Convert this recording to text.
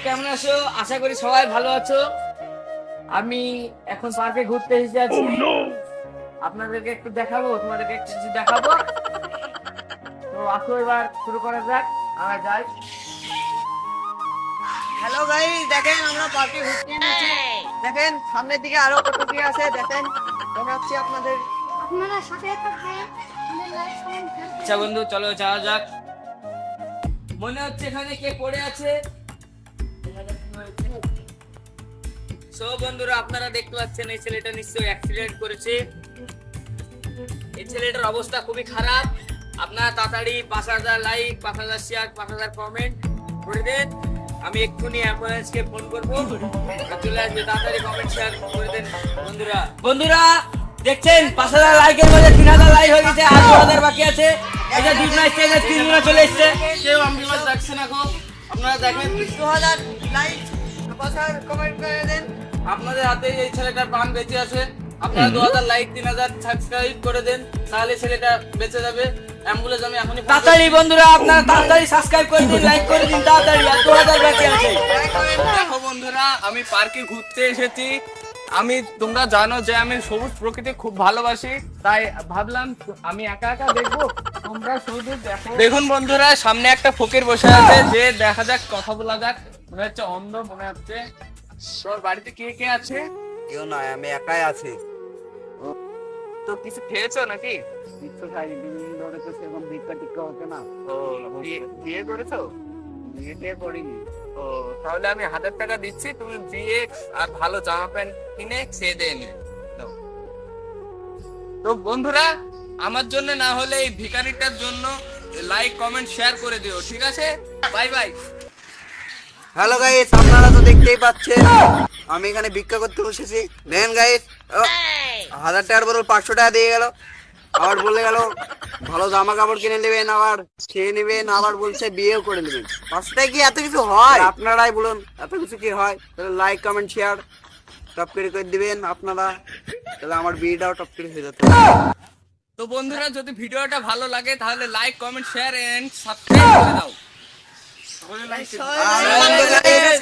কেমন আছো? আশা করি সবাই ভালো আছো। আমি এখন পার্কে ঘুরতে এসে আছি। আপনাদেরকে একটু দেখাবো, তোমাদেরকে একটু কিছু দেখাবো। তো আসো এবার শুরু করা যাক। আমরা যাই। হ্যালো গাইস, দেখেন আমরা পার্কে ঘুরতে এসেছি। দেখেন সামনের দিকে আরো কত কি আছে, দেখেন দেখাচ্ছি আপনাদের। আপনারা সাথে থাকবেন, আমাদের লাইক কমেন্ট আচ্ছা বন্ধু, চলো যাওয়া যাক। মনে হচ্ছে এখানে কে পড়ে আছে। সো বন্ধুরা, আপনারা দেখতে পাচ্ছেন এই ছেলেটা নিশ্চয়ই অ্যাক্সিডেন্ট করেছে। এই ছেলেটার অবস্থা খুবই খারাপ। আপনারা তাড়াতাড়ি 5,000 লাইক, 5,000 শেয়ার, 5,000 কমেন্ট করে দেন। আমি এক্ষুনি অ্যাম্বুলেন্সকে ফোন করবো, চলে আসবে। তাড়াতাড়ি কমেন্ট শেয়ার করে দেন বন্ধুরা। বন্ধুরা দেখছেন 5,000 লাইকের মধ্যে 3,000 লাইক হয়ে গেছে, আর 2,000 বাকি আছে। এটা দুগুণা এসছে, এটা তিনগুণা চলে এসছে। কেউ অ্যাম্বুলেন্স ডাকছে না গো। আপনারা দেখেন 2,000 লাইক, 5,000 কমেন্ট করে দেন। আপনাদের হাতে এই ছেলেটার প্রাণ বেঁচে আছে। আপনারা 2,000 লাইক, 3,000 সাবস্ক্রাইব করে দেন, তাহলে ছেলেটা বেঁচে যাবে। অ্যাম্বুলেন্স আমি এখনই তাড়াতাড়ি বন্ধুরা, আপনারা তাড়াতাড়ি সাবস্ক্রাইব করে দিন, লাইক করে দিন তাড়াতাড়ি, আর 2,000 বাকি আছে। দেখো বন্ধুরা, আমি পার্কে ঘুরতে এসেছি। তোমরা জানো যে আমি সবুজ প্রকৃতি খুব ভালোবাসি, তাই ভাবলাম আমি একা একা দেখবো, তোমরা শুধু দেখো। দেখুন বন্ধুরা, সামনে একটা ফকির বসে আছে, যে দেখা যাক, কথা বলা যাক। মনে হচ্ছে অন্ধ মনে হচ্ছে। তোর বাড়িতে কে কে আছে? কেউ নয়, আমি একাই আছি। তো কিছু খেয়েছো নাকি? কিছু খাইনি, দুদিন ধরে তো সেরকম ভিক্ষা টিক্ষা হচ্ছে না। ও, বিয়ে করেছো? বিয়ে করিনি। ও, তাহলে আমি 1,000 টাকা দিচ্ছি, তুমি বিয়ে আর ভালো জামা প্যান্ট কিনে খেয়ে দিয়ে নিও। নাও। তো বন্ধুরা, আমার জন্য না হলে এই ভিখারিটার জন্য লাইক কমেন্ট শেয়ার করে দিও, ঠিক আছে? Bye bye. হ্যালো গাইস, আপনারা তো দেখতেই পাচ্ছেন আমি এখানে ভিক্ষা করতে বসেছি। দেখেন গাইস, 1,000 টাকার বদল 500 টাকা দিয়ে গেল। আবার বলে গেল ভালো জামা কাপড় কিনে নেবেন, আবার খেয়ে নেবেন, আবার বলছে বিয়েও করে নেবেন। 500 টাকা কি এত কিছু হয়? আপনারাই বলুন এত কিছু কি হয়? তাহলে লাইক কমেন্ট শেয়ার টপ করে দিবেন আপনারা, তাহলে আমার বিয়েটাও টপ করে হয়ে যেত। তো বন্ধুরা, যদি ভিডিওটা ভালো লাগে তাহলে like comment share and subscribe করে দাও। আনন্দ গাইস।